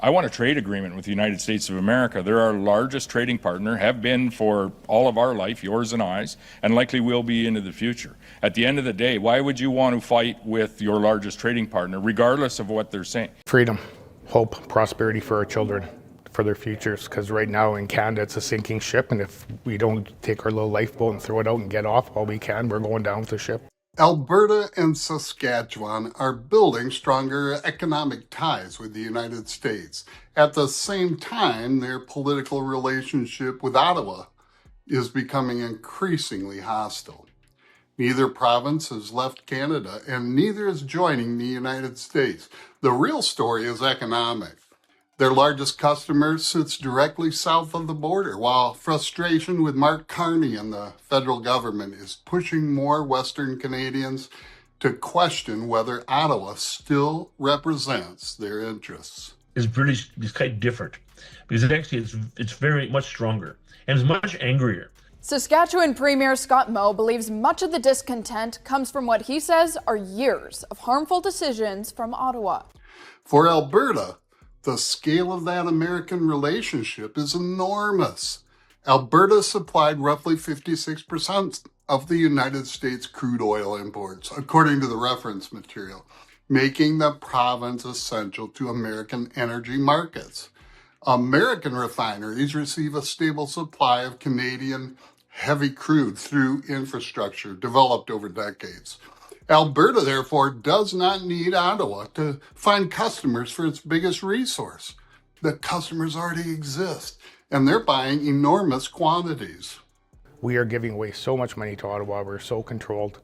I want a trade agreement with the United States of America. They're our largest trading partner, have been for all of our life, yours and I's, and likely will be into the future. At the end of the day, why would you want to fight with your largest trading partner, regardless of what they're saying? Freedom, hope, prosperity for our children, for their futures, because right now in Canada it's a sinking ship, and if we don't take our little lifeboat and throw it out and get off all we can, we're going down with the ship. Alberta and Saskatchewan are building stronger economic ties with the United States. At the same time, their political relationship with Ottawa is becoming increasingly hostile. Neither province has left Canada, and neither is joining the United States. The real story is economic. Their largest customer sits directly south of the border, while frustration with Mark Carney and the federal government is pushing more Western Canadians to question whether Ottawa still represents their interests. Is British is quite different because it's very much stronger and it's much angrier. Saskatchewan Premier Scott Moe believes much of the discontent comes from what he says are years of harmful decisions from Ottawa. For Alberta, the scale of that American relationship is enormous. Alberta supplied roughly 56% of the United States crude oil imports, according to the reference material, making the province essential to American energy markets. American refineries receive a stable supply of Canadian heavy crude through infrastructure developed over decades. Alberta, therefore, does not need Ottawa to find customers for its biggest resource. The customers already exist, and they're buying enormous quantities. We are giving away so much money to Ottawa. We're so controlled.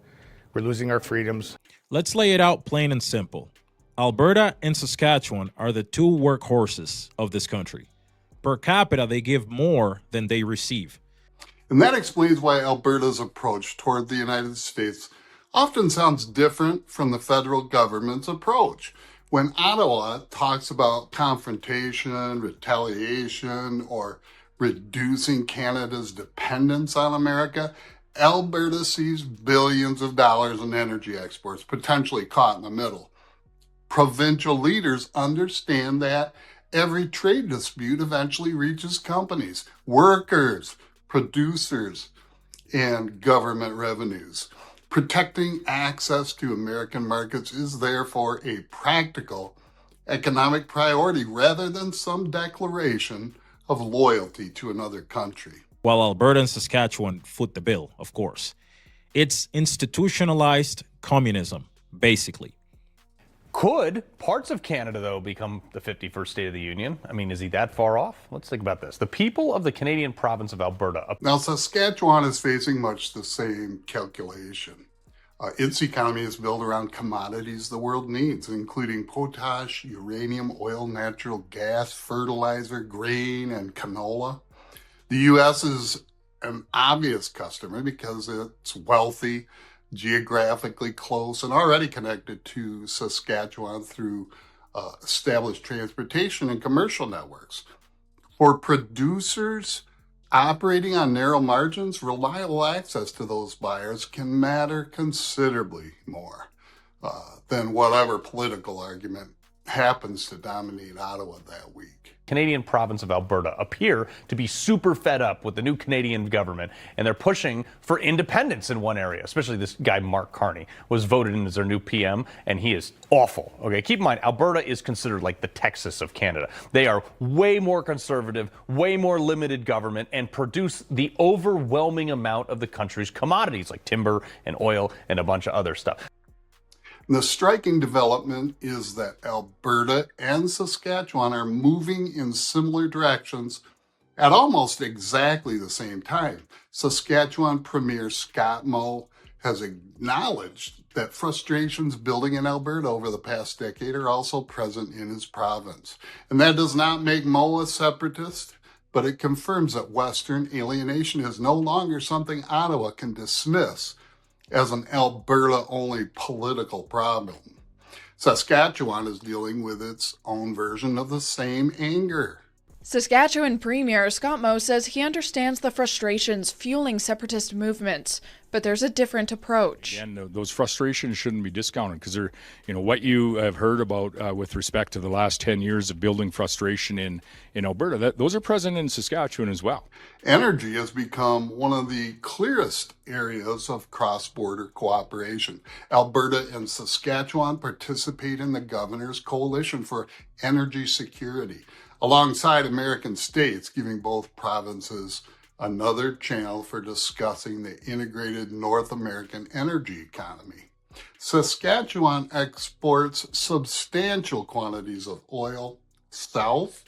We're losing our freedoms. Let's lay it out plain and simple. Alberta and Saskatchewan are the two workhorses of this country. Per capita, they give more than they receive. And that explains why Alberta's approach toward the United States often sounds different from the federal government's approach. When Ottawa talks about confrontation, retaliation, or reducing Canada's dependence on America, Alberta sees billions of dollars in energy exports potentially caught in the middle. Provincial leaders understand that every trade dispute eventually reaches companies, workers, producers, and government revenues. Protecting access to American markets is therefore a practical economic priority rather than some declaration of loyalty to another country. While Alberta and Saskatchewan foot the bill, of course. It's institutionalized communism, basically. Could parts of Canada, though, become the 51st state of the Union? I mean, is he that far off? Let's think about this. The people of the Canadian province of Alberta. Now, Saskatchewan is facing much the same calculation. Its economy is built around commodities the world needs, including potash, uranium, oil, natural gas, fertilizer, grain, and canola. The U.S. is an obvious customer because it's wealthy, geographically close, and already connected to Saskatchewan through established transportation and commercial networks. For producers operating on narrow margins, reliable access to those buyers can matter considerably more than whatever political argument happens to dominate Ottawa that week. Canadian province of Alberta appear to be super fed up with the new Canadian government, and they're pushing for independence in one area, especially this guy Mark Carney was voted in as their new PM, and he is awful. Okay, keep in mind, Alberta is considered like the Texas of Canada. They are way more conservative, way more limited government, and produce the overwhelming amount of the country's commodities like timber and oil and a bunch of other stuff. The striking development is that Alberta and Saskatchewan are moving in similar directions at almost exactly the same time. Saskatchewan Premier Scott Moe has acknowledged that frustrations building in Alberta over the past decade are also present in his province. And that does not make Moe a separatist, but it confirms that Western alienation is no longer something Ottawa can dismiss as an Alberta-only political problem. Saskatchewan is dealing with its own version of the same anger. Saskatchewan Premier Scott Moe says he understands the frustrations fueling separatist movements, But there's a different approach. And those frustrations shouldn't be discounted because they're, what you have heard about with respect to the last 10 years of building frustration in Alberta, those are present in Saskatchewan as well. Energy has become one of the clearest areas of cross-border cooperation. Alberta and Saskatchewan participate in the Governor's Coalition for Energy Security, alongside American states, giving both provinces another channel for discussing the integrated North American energy economy. Saskatchewan exports substantial quantities of oil south,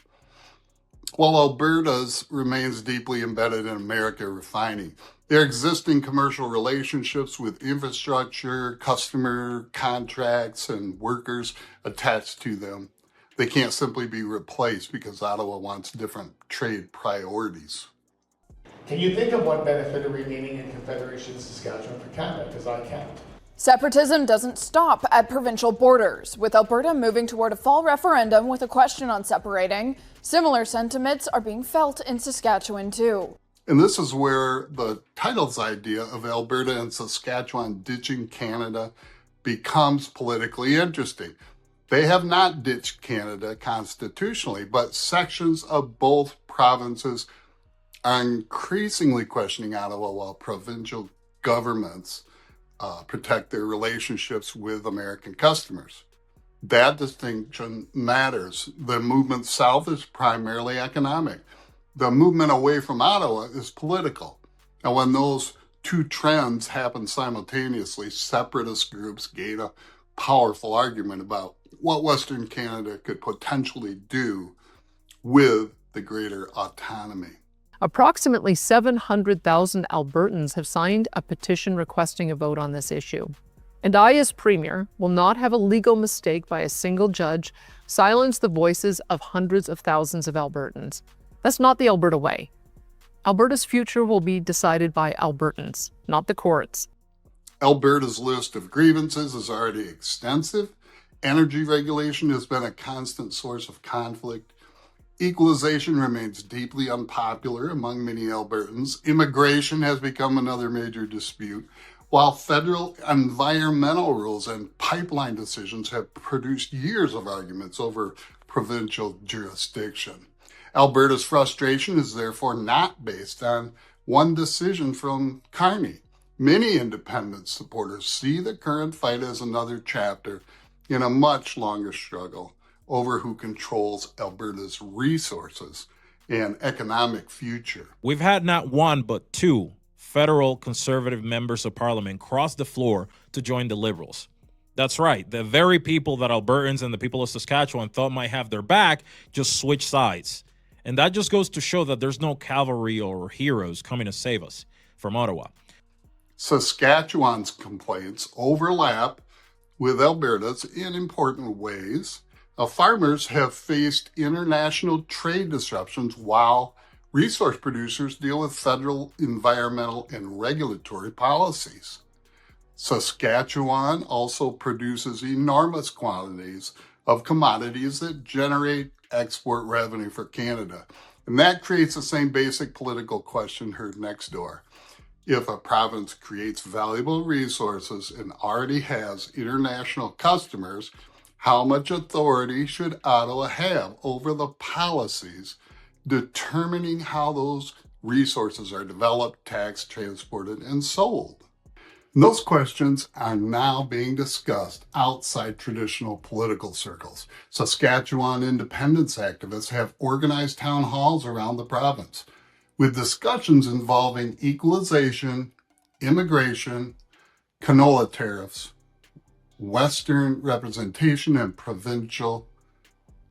while Alberta's remains deeply embedded in American refining. Their existing commercial relationships with infrastructure, customer contracts, and workers attached to them, they can't simply be replaced because Ottawa wants different trade priorities. Can you think of what benefited remaining in Confederation Saskatchewan for Canada? Because I can't. Separatism doesn't stop at provincial borders. With Alberta moving toward a fall referendum with a question on separating, similar sentiments are being felt in Saskatchewan too. And this is where the title's idea of Alberta and Saskatchewan ditching Canada becomes politically interesting. They have not ditched Canada constitutionally, but sections of both provinces are increasingly questioning Ottawa while provincial governments protect their relationships with American customers. That distinction matters. The movement south is primarily economic. The movement away from Ottawa is political. And when those two trends happen simultaneously, separatist groups gain a powerful argument about what Western Canada could potentially do with the greater autonomy. Approximately 700,000 Albertans have signed a petition requesting a vote on this issue. And I, as Premier, will not have a legal mistake by a single judge silence the voices of hundreds of thousands of Albertans. That's not the Alberta way. Alberta's future will be decided by Albertans, not the courts. Alberta's list of grievances is already extensive. Energy regulation has been a constant source of conflict. Equalization remains deeply unpopular among many Albertans. Immigration has become another major dispute, while federal environmental rules and pipeline decisions have produced years of arguments over provincial jurisdiction. Alberta's frustration is therefore not based on one decision from Carney. Many independent supporters see the current fight as another chapter in a much longer struggle over who controls Alberta's resources and economic future. We've had not one but two federal conservative members of parliament cross the floor to join the Liberals. That's right, the very people that Albertans and the people of Saskatchewan thought might have their back just switched sides. And that just goes to show that there's no cavalry or heroes coming to save us from Ottawa. Saskatchewan's complaints overlap with Alberta's in important ways. Farmers have faced international trade disruptions while resource producers deal with federal environmental and regulatory policies. Saskatchewan also produces enormous quantities of commodities that generate export revenue for Canada. And that creates the same basic political question heard next door. If a province creates valuable resources and already has international customers, how much authority should Ottawa have over the policies determining how those resources are developed, taxed, transported, and sold? And those questions are now being discussed outside traditional political circles. Saskatchewan independence activists have organized town halls around the province with discussions involving equalization, immigration, canola tariffs, Western representation, and provincial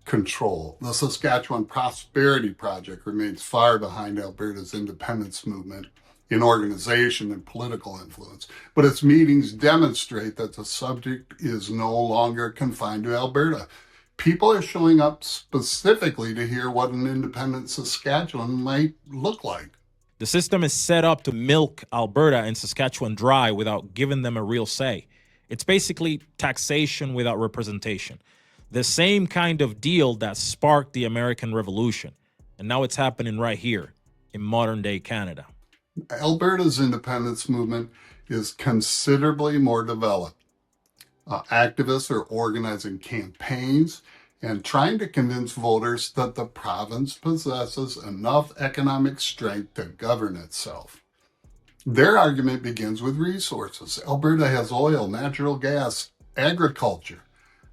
control. The Saskatchewan Prosperity Project remains far behind Alberta's independence movement in organization and political influence, but its meetings demonstrate that the subject is no longer confined to Alberta. People are showing up specifically to hear what an independent Saskatchewan might look like. The system is set up to milk Alberta and Saskatchewan dry without giving them a real say. It's basically taxation without representation. The same kind of deal that sparked the American Revolution. And now it's happening right here in modern day Canada. Alberta's independence movement is considerably more developed. Activists are organizing campaigns and trying to convince voters that the province possesses enough economic strength to govern itself. Their argument begins with resources. Alberta has oil, natural gas, agriculture,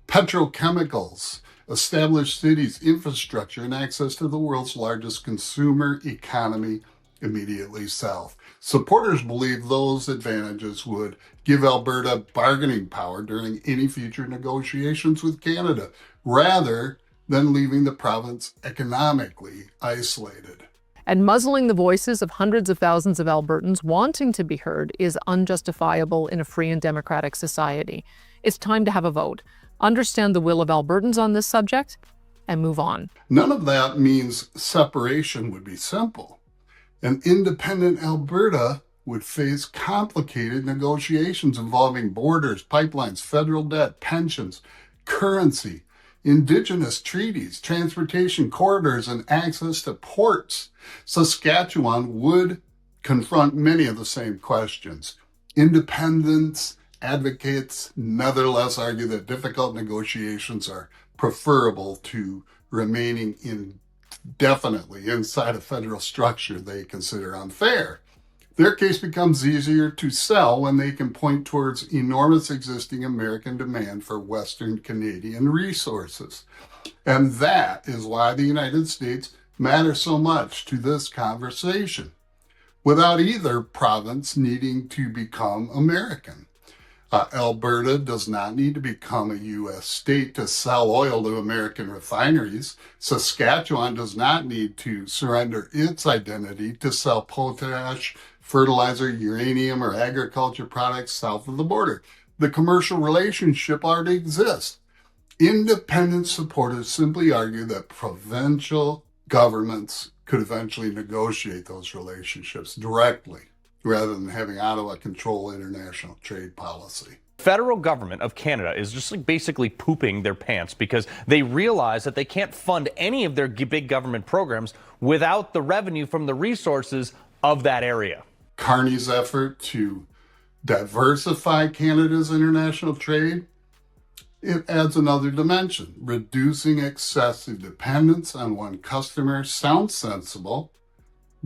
petrochemicals, established cities, infrastructure, and access to the world's largest consumer economy immediately south. Supporters believe those advantages would give Alberta bargaining power during any future negotiations with Canada, rather than leaving the province economically isolated. And muzzling the voices of hundreds of thousands of Albertans wanting to be heard is unjustifiable in a free and democratic society. It's time to have a vote, understand the will of Albertans on this subject, and move on. None of that means separation would be simple. An independent Alberta would face complicated negotiations involving borders, pipelines, federal debt, pensions, currency, Indigenous treaties, transportation corridors, and access to ports. Saskatchewan would confront many of the same questions. Independence advocates nevertheless argue that difficult negotiations are preferable to remaining indefinitely inside a federal structure they consider unfair. Their case becomes easier to sell when they can point towards enormous existing American demand for Western Canadian resources. And that is why the United States matters so much to this conversation, without either province needing to become American. Alberta does not need to become a U.S. state to sell oil to American refineries. Saskatchewan does not need to surrender its identity to sell potash, fertilizer, uranium, or agriculture products south of the border. The commercial relationship already exists. Independent supporters simply argue that provincial governments could eventually negotiate those relationships directly, rather than having Ottawa control international trade policy. Federal government of Canada is just like basically pooping their pants because they realize that they can't fund any of their big government programs without the revenue from the resources of that area. Carney's effort to diversify Canada's international trade, it adds another dimension. Reducing excessive dependence on one customer sounds sensible,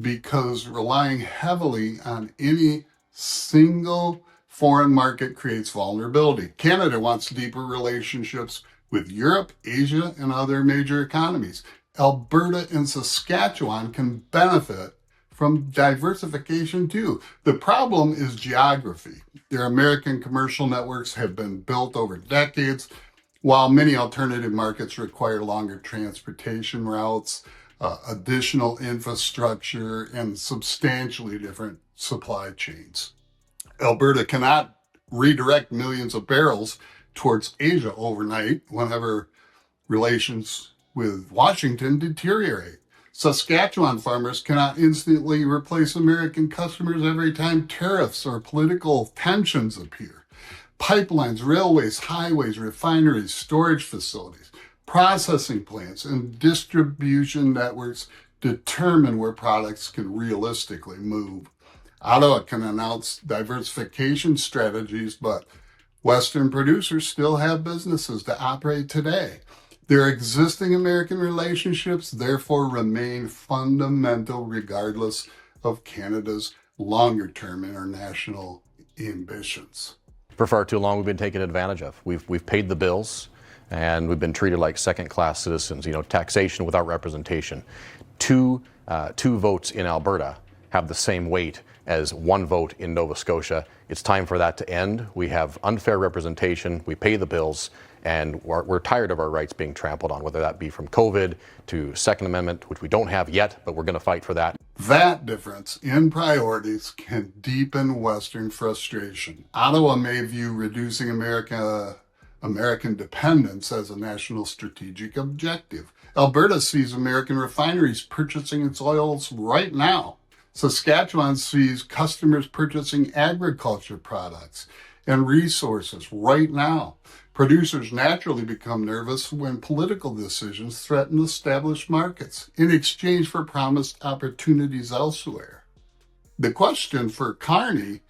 because relying heavily on any single foreign market creates vulnerability. Canada wants deeper relationships with Europe, Asia, and other major economies. Alberta and Saskatchewan can benefit from diversification too. The problem is geography. Their American commercial networks have been built over decades, while many alternative markets require longer transportation routes, additional infrastructure, and substantially different supply chains. Alberta cannot redirect millions of barrels towards Asia overnight whenever relations with Washington deteriorate. Saskatchewan farmers cannot instantly replace American customers every time tariffs or political tensions appear. Pipelines, railways, highways, refineries, storage facilities, processing plants, and distribution networks determine where products can realistically move. Ottawa can announce diversification strategies, but Western producers still have businesses to operate today. Their existing American relationships therefore remain fundamental regardless of Canada's longer-term international ambitions. For far too long, we've been taken advantage of. We've paid the bills, and we've been treated like second-class citizens. You know, taxation without representation. Two votes in Alberta have the same weight as one vote in Nova Scotia. It's time for that to end. We have unfair representation. We pay the bills, and we're tired of our rights being trampled on, whether that be from COVID to Second Amendment, which we don't have yet, but we're going to fight for that. That difference in priorities can deepen Western frustration. Ottawa may view reducing American dependence as a national strategic objective. Alberta sees American refineries purchasing its oils right now. Saskatchewan sees customers purchasing agriculture products and resources right now. Producers naturally become nervous when political decisions threaten established markets in exchange for promised opportunities elsewhere. The question for Carney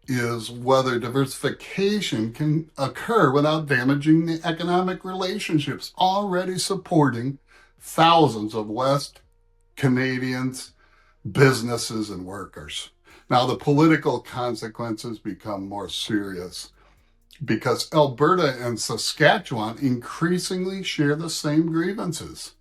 is whether diversification can occur without damaging the economic relationships already supporting thousands of West Canadians, businesses, and workers. Now, the political consequences become more serious because Alberta and Saskatchewan increasingly share the same grievances.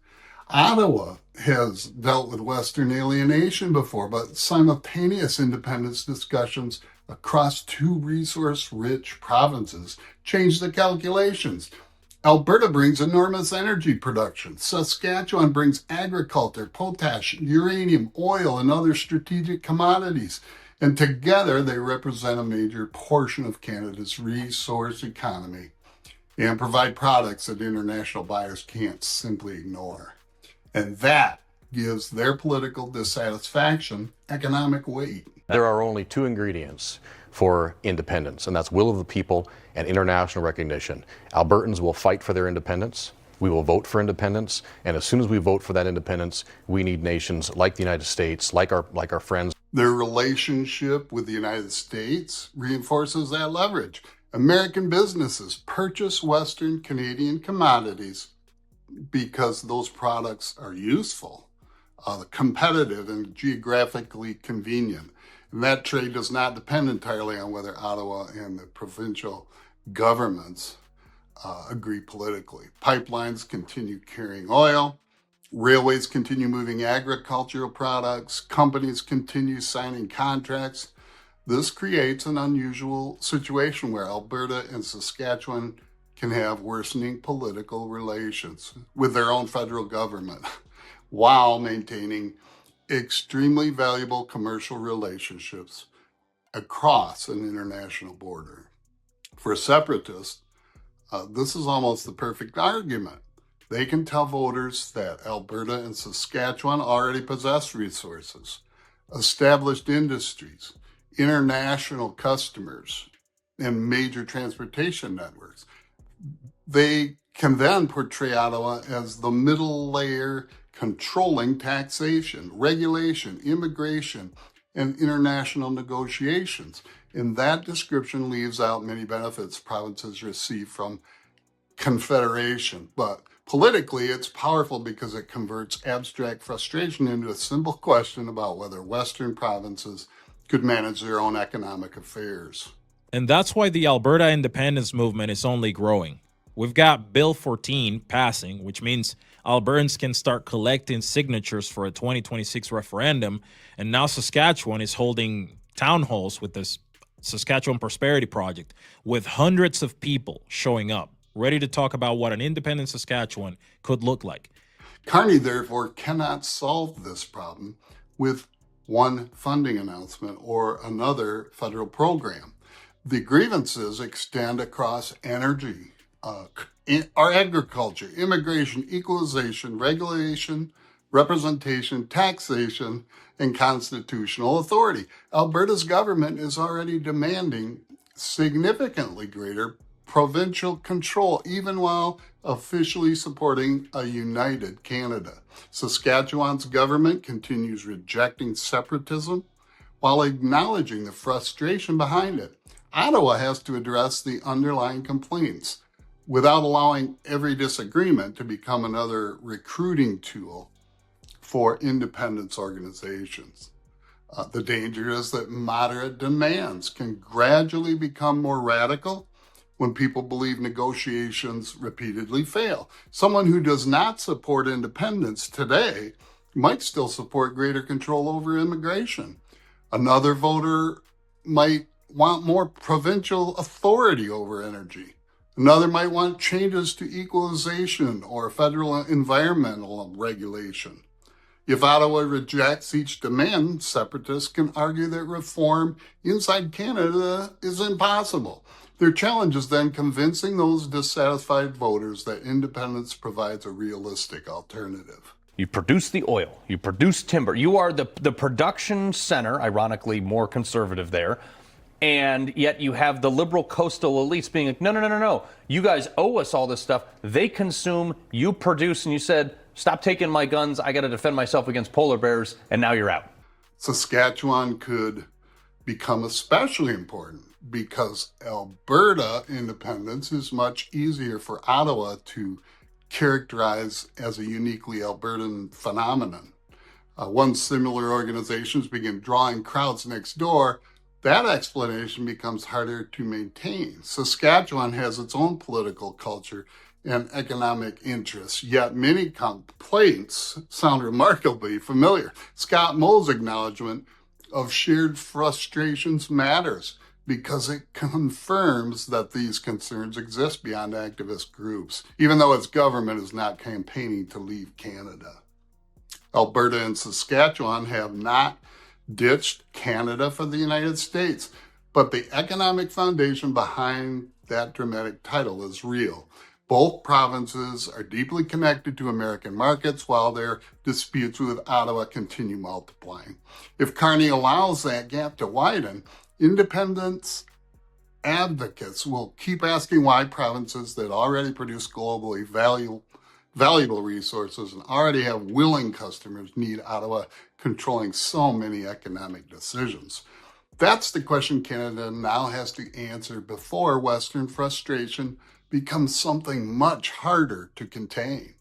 Ottawa has dealt with Western alienation before, but simultaneous independence discussions across two resource-rich provinces change the calculations. Alberta brings enormous energy production. Saskatchewan brings agriculture, potash, uranium, oil, and other strategic commodities. And together they represent a major portion of Canada's resource economy and provide products that international buyers can't simply ignore. And that gives their political dissatisfaction economic weight. There are only two ingredients for independence, and that's will of the people and international recognition. Albertans will fight for their independence. We will vote for independence, and as soon as we vote for that independence, we need nations like the United States, like our friends. Their relationship with the United States reinforces that leverage. American businesses purchase Western Canadian commodities because those products are useful, competitive, and geographically convenient. And that trade does not depend entirely on whether Ottawa and the provincial governments agree politically. Pipelines continue carrying oil, railways continue moving agricultural products, companies continue signing contracts. This creates an unusual situation where Alberta and Saskatchewan can have worsening political relations with their own federal government while maintaining extremely valuable commercial relationships across an international border. For separatists, this is almost the perfect argument. They can tell voters that Alberta and Saskatchewan already possess resources, established industries, international customers, and major transportation networks. They can then portray Ottawa as the middle layer controlling taxation, regulation, immigration, and international negotiations. And that description leaves out many benefits provinces receive from confederation. But politically, it's powerful because it converts abstract frustration into a simple question about whether Western provinces could manage their own economic affairs. And that's why the Alberta independence movement is only growing. We've got Bill 14 passing, which means Albertans can start collecting signatures for a 2026 referendum. And now Saskatchewan is holding town halls with this Saskatchewan Prosperity Project with hundreds of people showing up, ready to talk about what an independent Saskatchewan could look like. Carney, therefore, cannot solve this problem with one funding announcement or another federal program. The grievances extend across energy, our agriculture, immigration, equalization, regulation, representation, taxation, and constitutional authority. Alberta's government is already demanding significantly greater provincial control, even while officially supporting a united Canada. Saskatchewan's government continues rejecting separatism while acknowledging the frustration behind it. Ottawa has to address the underlying complaints without allowing every disagreement to become another recruiting tool for independence organizations. The danger is that moderate demands can gradually become more radical when people believe negotiations repeatedly fail. Someone who does not support independence today might still support greater control over immigration. Another voter might want more provincial authority over energy. Another might want changes to equalization or federal environmental regulation. If Ottawa rejects each demand, separatists can argue that reform inside Canada is impossible. Their challenge is then convincing those dissatisfied voters that independence provides a realistic alternative. You produce the oil, you produce timber, you are the production center, ironically more conservative there, and yet you have the liberal coastal elites being like, no, you guys owe us all this stuff. They consume, you produce, and you said, stop taking my guns, I got to defend myself against polar bears, and now you're out. Saskatchewan could become especially important because Alberta independence is much easier for Ottawa to characterize as a uniquely Albertan phenomenon. Once similar organizations begin drawing crowds next door, that explanation becomes harder to maintain. Saskatchewan has its own political culture and economic interests, yet many complaints sound remarkably familiar. Scott Moll's acknowledgement of shared frustrations matters because it confirms that these concerns exist beyond activist groups, even though its government is not campaigning to leave Canada. Alberta and Saskatchewan have not ditched Canada for the United States, but the economic foundation behind that dramatic title is real. Both provinces are deeply connected to American markets while their disputes with Ottawa continue multiplying. If Carney allows that gap to widen, independence advocates will keep asking why provinces that already produce globally valuable resources and already have willing customers need Ottawa controlling so many economic decisions. That's the question Canada now has to answer before Western frustration becomes something much harder to contain.